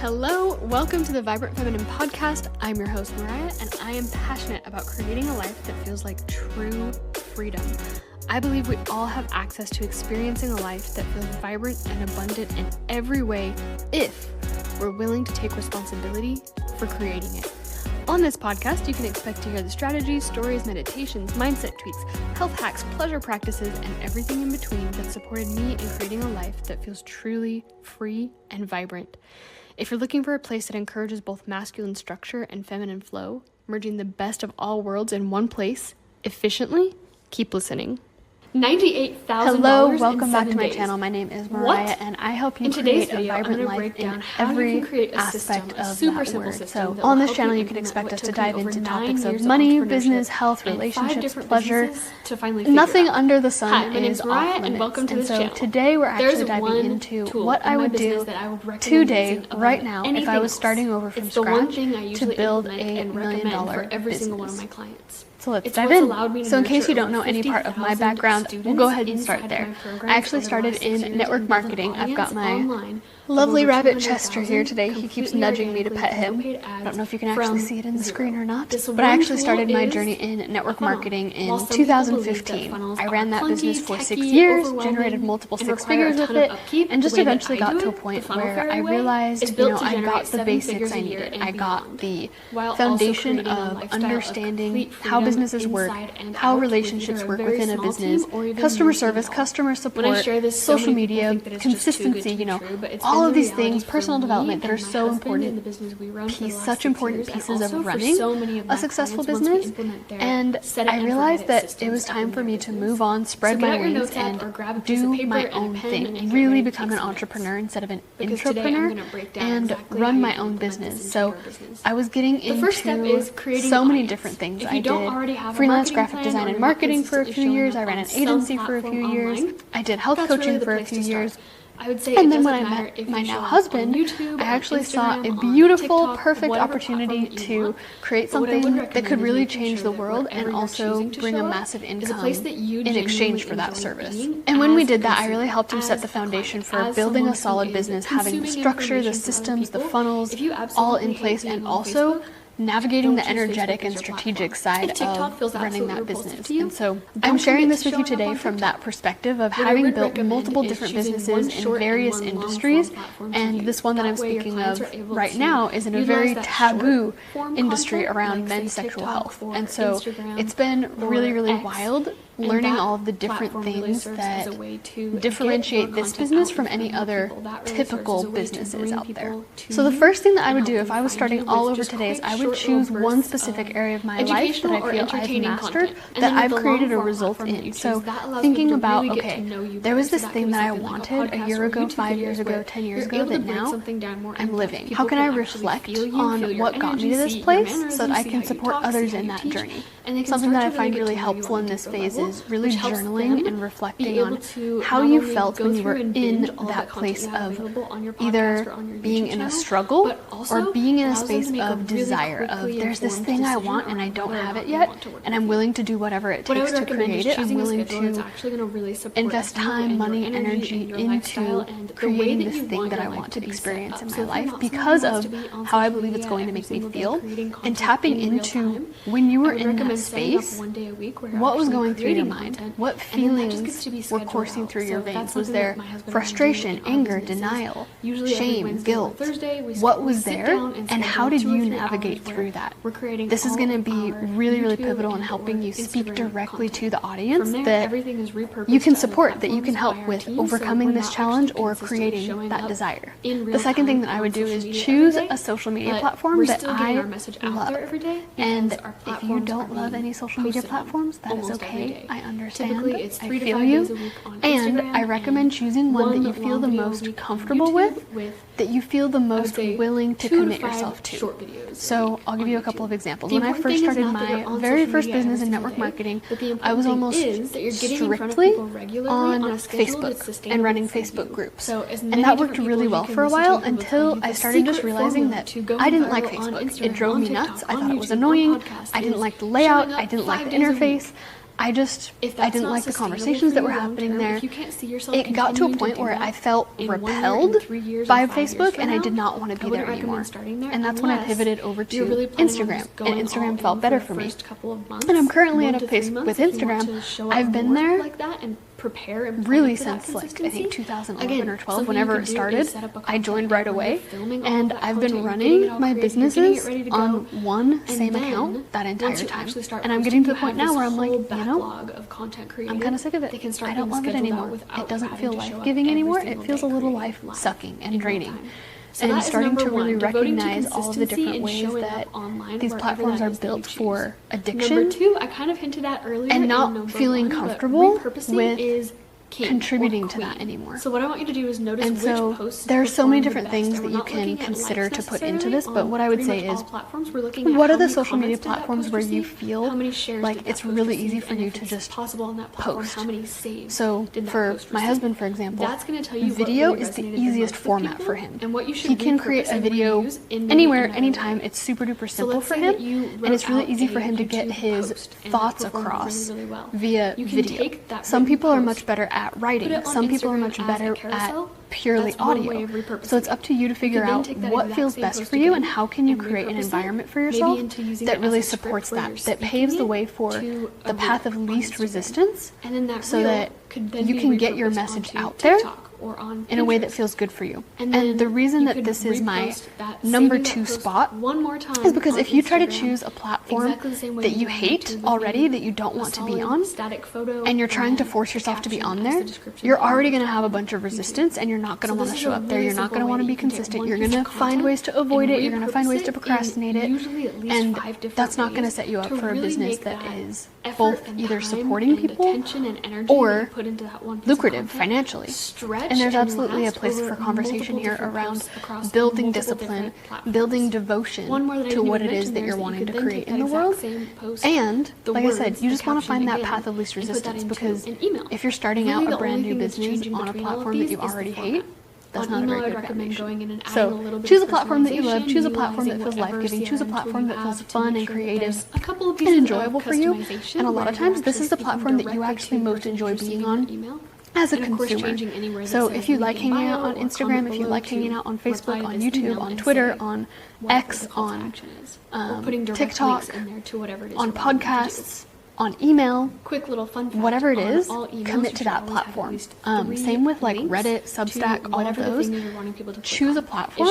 Hello, welcome to the Vibrant Feminine Podcast. I'm your host, Mariah, and I am passionate about creating a life that feels like true freedom. I believe we all have access to experiencing a life that feels vibrant and abundant in every way if we're willing to take responsibility for creating it. On this podcast, you can expect to hear the strategies, stories, meditations, mindset tweaks, health hacks, pleasure practices, and everything in between that supported me in creating a life that feels truly free and vibrant. If you're looking for a place that encourages both masculine structure and feminine flow, merging the best of all worlds in one place efficiently, keep listening. $98,000. Hello, welcome back to my channel. My name is Mariah, and I help you create a vibrant life in every aspect of that word. So on this channel, you can expect us to dive into topics of money, business, health, relationships, pleasure. Nothing under the sun is off limits. And so today we're actually diving into what I would do today, right now, if I was starting over from scratch to build a $1 million business. So let's dive in. So in case you don't know any part of my background, we'll go ahead and start there. I actually started in network marketing. I've got my lovely rabbit Chester here today. He keeps nudging me to pet him. I don't know if you can actually see it in the screen or not, but I actually started my journey in network marketing in 2015. I ran that business for 6 years, generated multiple six figures with it, and just eventually got to a point where I realized, I got the basics I needed. I got the foundation of understanding how businesses work, how relationships work within a business, customer service, customer support, social media, consistency, all of these things, personal development, that are so important, such important pieces of running a successful business. And I realized that it was time for me to move on, spread my wings, and do my own thing, really become an entrepreneur instead of an intrapreneur, and run my own business. So I was getting into so many different things. I did freelance graphic design and marketing for a few years. I ran an agency for a few years. I did health coaching for a few years. And then when I met my now husband, I actually saw a beautiful, perfect opportunity to create something that could really change the world and also bring a massive income in exchange for that service. And when we did that, I really helped him set the foundation for building a solid business, having the structure, the systems, the funnels all in place, and also navigating the energetic and strategic side of running that business. And so I'm sharing this with you today from that perspective of having built multiple different businesses in various industries, and this one that I'm speaking of right now is in a very taboo industry around men's sexual health. And so it's been really, really wild learning all of the different things that differentiate this business from any other typical businesses out there. So the first thing that I would do if I was starting all over today is I would choose one specific area of my life that I feel I've mastered, that I've created a result in. So thinking about, okay, there was this thing that I wanted a year ago, 5 years ago, 10 years ago, that now I'm living. How can I reflect on what got me to this place so that I can support others in that journey? Something that I find really helpful in this phase is really journaling and reflecting on how you felt when you were in that place of either being in a struggle or being in a space of desire, of there's this thing I want and I don't have it yet, and I'm willing to do whatever it takes to create it. I'm willing to invest time, money, energy into creating this thing that I want to experience in my life because of how I believe it's going to make me feel, and tapping into when you were in that space, what was going through your mind? What feelings were coursing through your veins? Was there frustration, anger, denial, shame, guilt? What was there, and how did you navigate through that? This is going to be really, really pivotal in helping you speak directly to the audience that you can support, that you can help with overcoming this challenge or creating that desire. The second thing that I would do is choose a social media platform that I love. And if you don't love any social media platforms, that is okay. I understand. I feel you. And I recommend choosing one that you feel the most comfortable with, that you feel the most willing to commit yourself to. So I'll give you a couple of examples. When I first started my very first business in network marketing, I was almost strictly on Facebook and running Facebook groups. And that worked really well for a while until I started just realizing that I didn't like Facebook. It drove me nuts. I thought it was annoying. I didn't like the layout. I didn't like the interface. I didn't like the conversations that were happening there. It got to a point where I felt repelled by Facebook, and I did not want to be there anymore. And that's when I pivoted over to Instagram, and Instagram felt better for me. And I'm currently at a place with Instagram. I've been there really since like I think 2011 or 12, whenever it started. I joined right away, and I've been running my businesses on one same account that entire time. And I'm getting to the point now where I'm like, I'm kind of sick of it. I don't love it anymore. It doesn't feel life-giving anymore. It feels a little life-sucking and draining. And starting to really recognize all of the different ways that these platforms are built for addiction. Number 2, I kind of hinted at earlier, and not feeling comfortable with contributing to that anymore. So what I want you to do is notice and so which posts there are so many different things that you can consider to put into this, but what I would say is, what are the social media platforms where you feel like it's really easy for you to just post? So for my husband, for example, video is the easiest format for him. He can create a video anywhere, anytime. It's super duper simple for him, and it's really easy for him to get his thoughts across via video. Some people are much better at writing. Some people are much better at purely audio. So it's up to you to figure out what feels best for you and how can you create an environment for yourself that really supports that paves the way for the path of least resistance, so that you can get your message out there in a way that feels good for you. And the reason that this is my number 2 spot is because if you try to choose a platform that you hate already, that you don't want to be on, and you're trying to force yourself to be on there, you're already going to have a bunch of resistance, and you're not going to want to show up there. You're not going to want to be consistent. You're going to find ways to avoid it. You're going to find ways to procrastinate it. And that's not going to set you up for a business that is both either supporting people or lucrative financially. And there's absolutely a place for conversation here around building discipline, building devotion to what it is that you're wanting to create in the world. And, like I said, you just want to find that path of least resistance, because if you're starting out a brand new business on a platform that you already hate, that's not a very good foundation. So choose a platform that you love, choose a platform that feels life-giving, choose a platform that feels fun and creative and enjoyable for you. And a lot of times this is the platform that you actually most enjoy being on as a consumer. So if you like hanging out on Instagram, if you like hanging out on Facebook, on YouTube, on Twitter, on X, on TikTok, on podcasts, on email, whatever it is, commit to that platform. Same with like Reddit, Substack, all of those. Choose a platform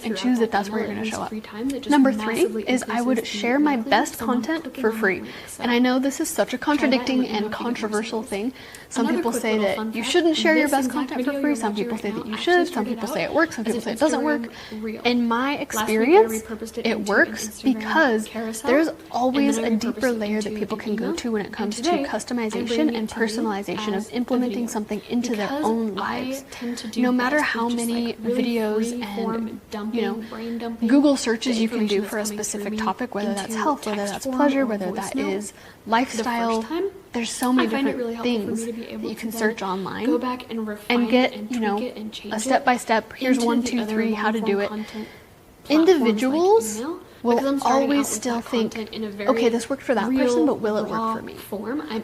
and choose that that's where you're going to show up. Number 3 is I would share my best content for free. And I know this is such a contradicting and controversial thing. Some people say that you shouldn't share your best content for free. Some people say that you should. Some people say it works. Some people say it doesn't work. In my experience, it works because there's always a deeper layer that people can go to when it comes to customization and personalization of implementing something into their own lives. No matter how many videos and Google searches you can do for a specific topipic, whether that's health, whether that's pleasure, whether that is lifestyle, there's so many different things that you can search online and get, a step-by-step, here's 1, 2, 3, how to do it. Individuals will always still think, okay, this worked for that person, but will it work for me?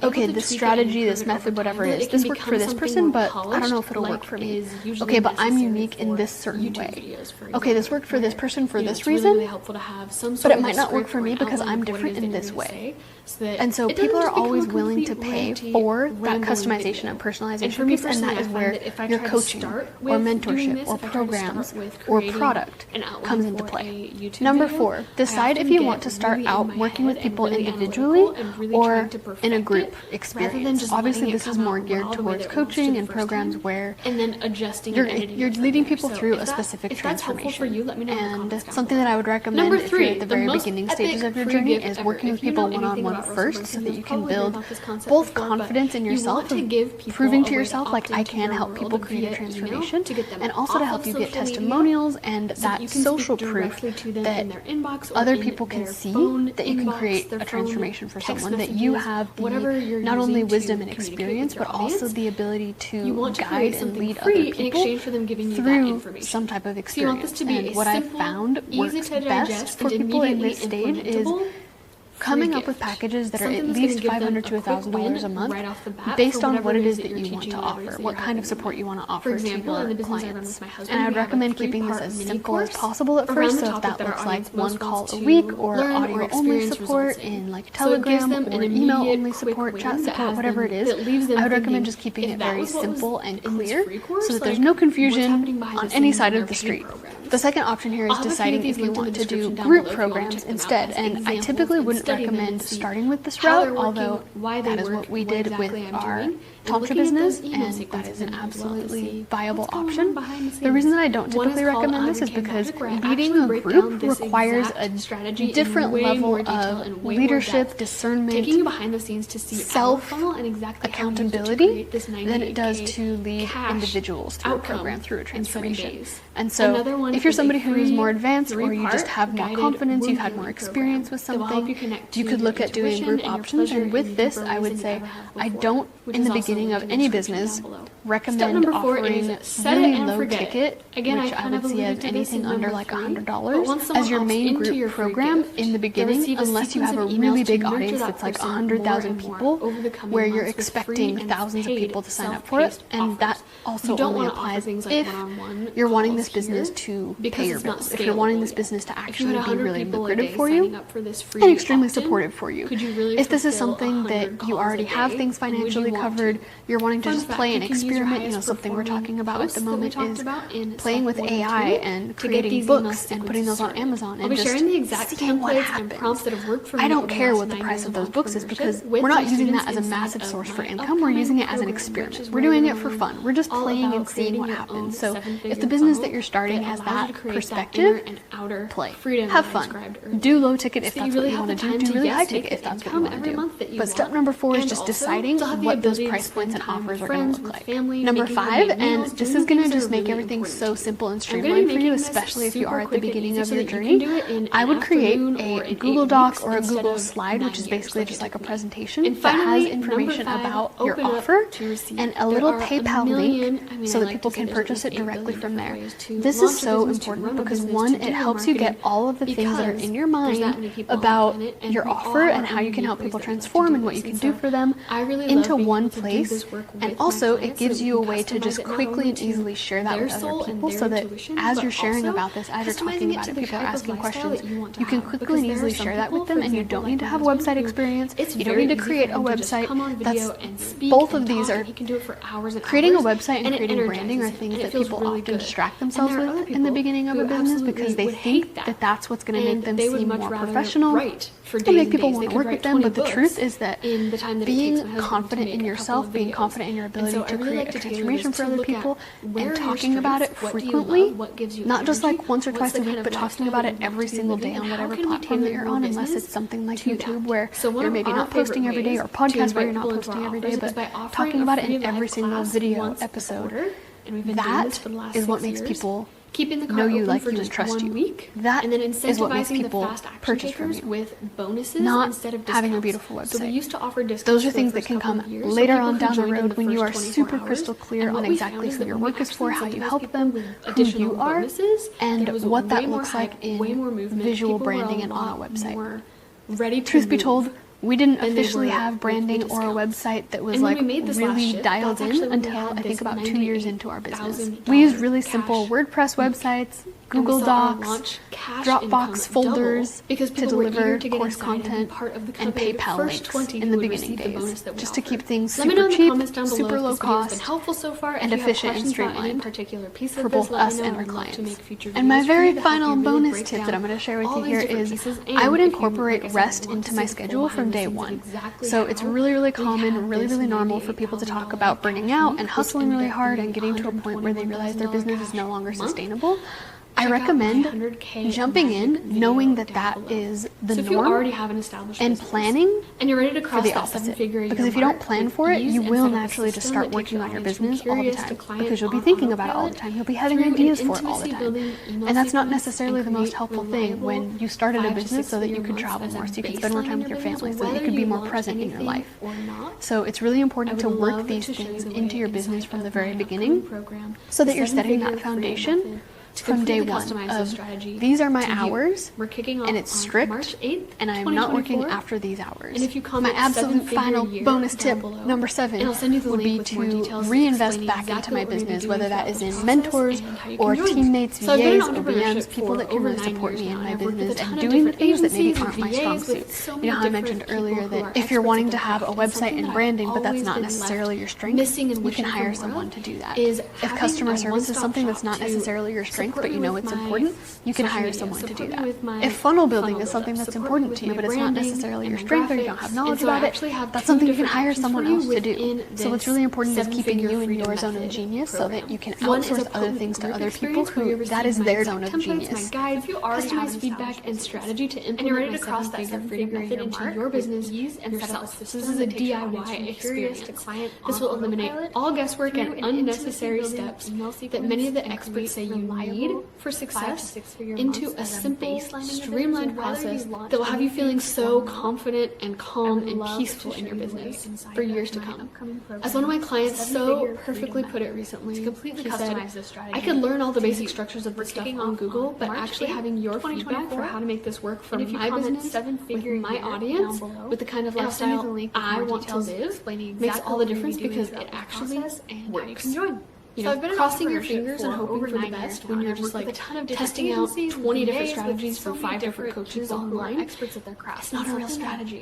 Okay, this strategy, this method, whatever it is, this worked for this person, but I don't know if it'll work for me. Okay, but I'm unique in this certain way. Okay, this worked for this person for this reason, but it might not work for me because I'm different in this way. And so people are always willing to pay for that customization and personalization piece, and that is where your coaching or mentorship or programs or product comes into play. Number 4, decide if you want to start out working with people individually or in a group experience. Obviously, this is more geared towards coaching and programs where you're leading people through a specific transformation. And something that I would recommend if you're at the very beginning stages of your journey is working with people one-on-one first, so that you can build both confidence in yourself, proving to yourself like I can help people create a transformation, and also to help you get testimonials and that social proof that other people can see that you can create a transformation for someone, that you have the, not only wisdom and experience, but also the ability to guide and lead other people through some type of experience. And what I've found works best for people in this stage is coming up with packages that are at least $500 to $1,000 a month based on what it is that you want to offer, what kind of support you want to offer to your clients. And I would recommend keeping this as simple as possible at first, so if that looks like one call a week or audio only support in like Telegram or email only support, chat support, whatever it is, I would recommend just keeping it very simple and clear so that there's no confusion on any side of the street. The second option here is deciding if you want to do group programs instead, and I typically wouldn't recommend starting with this route, although that is what we did with our Tantra business, and that is an absolutely viable option. The reason that I don't typically recommend this is because leading a group requires a different level of leadership, discernment, self-accountability than it does to lead individuals through a program, through a transformation. And so if you're somebody who is more advanced, or you just have more confidence, you've had more experience with something, you could look at doing group options. And with this, I would say I don't, in the beginning of any business, recommend offering really low ticket, which I would see as anything under like $100 as your main group program in the beginning, unless you have a really big audience that's like 100,000 people, where you're expecting thousands of people to sign up for it. And that also only applies if you're wanting this business to pay your bills, if you're wanting this business to actually be really lucrative for you and extremely supportive for you. If this is something that you already have things financially covered, you're wanting to just play and experiment, you know, something we're talking about at the moment is playing with AI and creating books and putting those on Amazon and just seeing what happens. I don't care what the price of those books is, because we're not using that as a massive source for income. We're using it as an experiment. We're doing it for fun. We're just playing and seeing what happens. So if the business that you're starting has that perspective, play, have fun, do low ticket if that's what you want to do really high ticket if that's what you want to do. But step number 4 is just deciding what those price points and offers are going to look like. Number 5, and this is going to just make everything so simple and streamlined for you, especially if you are at the beginning of your journey, I would create a Google Doc or a Google slide, which is basically just like a presentation that has information about your offer and a little PayPal link so that people can purchase it directly from there. This is so important because, one, it helps you get all of the things that are in your mind about your offer and how you can help people transform and what you can do for them into one place, and also it gives you a way to just quickly and easily share that with other people, so that as you're sharing about this, as you're talking about it, people are asking questions, you can quickly and easily share that with them, and you don't need to have website experience, you don't need to create a website. That's, both of these are, creating a website and creating branding are things that people often distract themselves with in the beginning of a business, because they think that that's what's going to make them seem more professional and make people want to work with them. But the truth is that being confident in yourself, being confident in your ability to create a transformation for other people, and talking about it frequently, not just like once or twice a week, but talking about it every single day on whatever platform that you're on, unless it's something like YouTube where you're maybe not posting every day, or podcast where you're not posting every day, but talking about it in every single video episode. That is what makes people know you, like you, and trust you. That is what makes people purchase from you, not having a beautiful website. Those are things that can come later on down the road when you are super crystal clear on exactly who your work is for, how you help them, who you are, and what that looks like in visual branding and on a website. Truth be told, we didn't officially have branding or a website that was like really dialed in until I think about 2 years into our business. We used really simple WordPress websites, Google Docs, Dropbox folders to deliver course content, and PayPal links in the beginning days, just to keep things super cheap, super low cost, and efficient and streamlined for both us and our clients. And my very final bonus tip that I'm going to share with you here is I would incorporate rest into my schedule from day one. So it's really, really common, really, really normal for people to talk about burning out and hustling really hard and getting to a point where they realize their business is no longer sustainable. I recommend jumping in knowing that that is the norm, and planning for the opposite. Because if you don't plan for it, you will naturally just start working on your business all the time, because you'll be thinking about it all the time. You'll be having ideas for it all the time. And that's not necessarily the most helpful thing when you started a business so that you could travel more, so you could spend more time with your family, so that you could be more present in your life. So it's really important to work these things into your business from the very beginning, so that you're setting that foundation from day one of these are my hours, and it's strict, and I'm not working after these hours. And if you my absolute final bonus tip, number 7, would be to reinvest back into my business, whether that is in mentors or teammates, VAs, or BMs, people that can really support me in my business and doing the things that maybe aren't my strong suit. You know how I mentioned earlier that if you're wanting to have a website and branding, but that's not necessarily your strength, you can hire someone to do that. If customer service is something that's not necessarily your strength, but you know it's important, you can hire someone to do that. If funnel building is something that's important to you, but it's not necessarily your strength, or you don't have knowledge about it, that's something you can hire someone else to do. So what's really important is keeping you in your zone of genius so that you can outsource other things to other people who that is their zone of genius. If you already have feedback and strategy to implement and you're ready to cross that 7-figure method into your business and yourself, this is a DIY experience. This will eliminate all guesswork and unnecessary steps that many of the experts say you need for success into a simple, streamlined process that will have you feeling so confident and calm and peaceful in your business for years to come. As one of my clients so perfectly put it recently, she said, I could learn all the basic structures of this stuff on Google, but actually having your feedback for how to make this work for my business, with my audience, with the kind of lifestyle I want to live, makes all the difference because it actually works. You know, crossing your fingers and hoping for the best when you're just like testing out 20 different strategies from 5 different coaches online, experts at their craft. It's not a real strategy.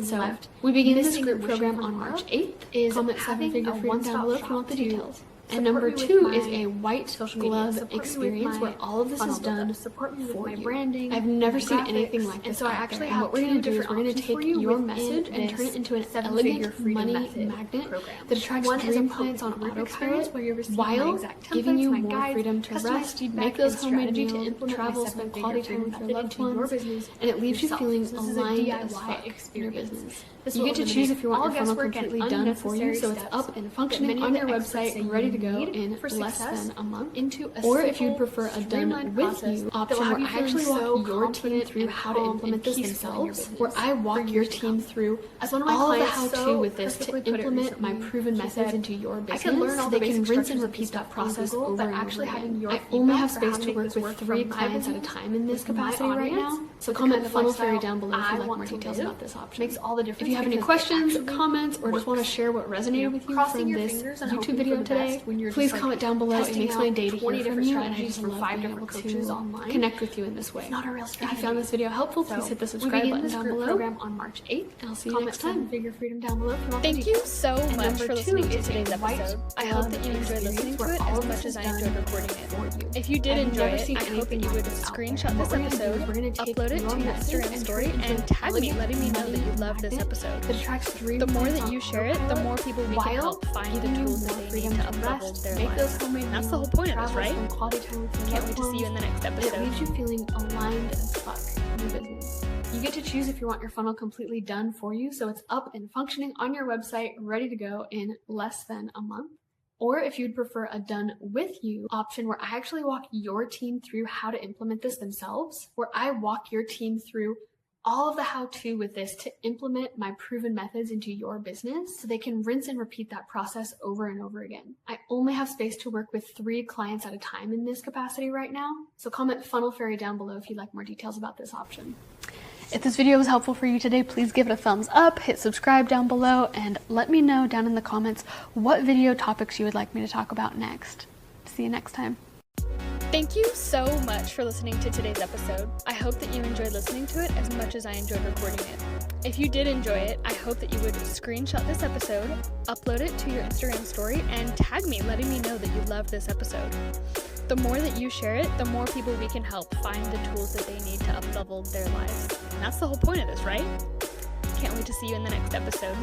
So we begin this group program on March 8th. Comment 7-figure freedom down below if you want the details. And number 2 is a white glove experience where all of this is done for you. I've never seen anything like this. So what we're going to do is we're going to take your message and turn it into an elegant money magnet that attracts dream clients on autopilot while giving you more freedom to rest, make those homemade meals, travel, spend quality time with your loved ones, and it leaves you feeling aligned as fuck in your business. You get to choose if you want your funnel completely done for you, so it's up and functioning on your website and ready to go in less than a month. Or if you'd prefer a done with you option where I actually walk your team through how to implement this themselves, where I walk your team through all of the how-to with this to implement my proven methods into your business so they can rinse and repeat that process over and over again. I only have space to work with 3 clients at a time in this capacity right now, so comment funnel fairy down below if you'd like more details about this option. Makes all the difference. If you have any questions, comments, or just want to share what resonated with you from this YouTube video today, please comment down below. It makes my day to hear from you, and I just love being able to connect with you in this way. If you found this video helpful, please hit the subscribe button down below. On March 8th, and I'll see you next time. Thank you so much for listening to today's episode. I hope that you enjoyed listening to it as much as I enjoyed recording it. If you did enjoy it, I hope that you would screenshot this episode, upload it to your Instagram story, and tag me, letting me know that you love this episode. The more that you share it, the more people we can help find the tools that they need to up-level their lives. And that's the whole point of this, right? Can't wait to see you in the next episode. It leaves you feeling aligned as fuck in your business. You get to choose if you want your funnel completely done for you, so it's up and functioning on your website, ready to go in less than a month. Or if you'd prefer a done with you option where I actually walk your team through how to implement this themselves, where I walk your team through all of the how-to with this to implement my proven methods into your business so they can rinse and repeat that process over and over again. I only have space to work with 3 clients at a time in this capacity right now, so comment funnel fairy down below if you'd like more details about this option. If this video was helpful for you today, please give it a thumbs up, hit subscribe down below, and let me know down in the comments what video topics you would like me to talk about next. See you next time. Thank you so much for listening to today's episode. I hope that you enjoyed listening to it as much as I enjoyed recording it. If you did enjoy it, I hope that you would screenshot this episode, upload it to your Instagram story, and tag me, letting me know that you loved this episode. The more that you share it, the more people we can help find the tools that they need to up-level their lives. And that's the whole point of this, right? Can't wait to see you in the next episode.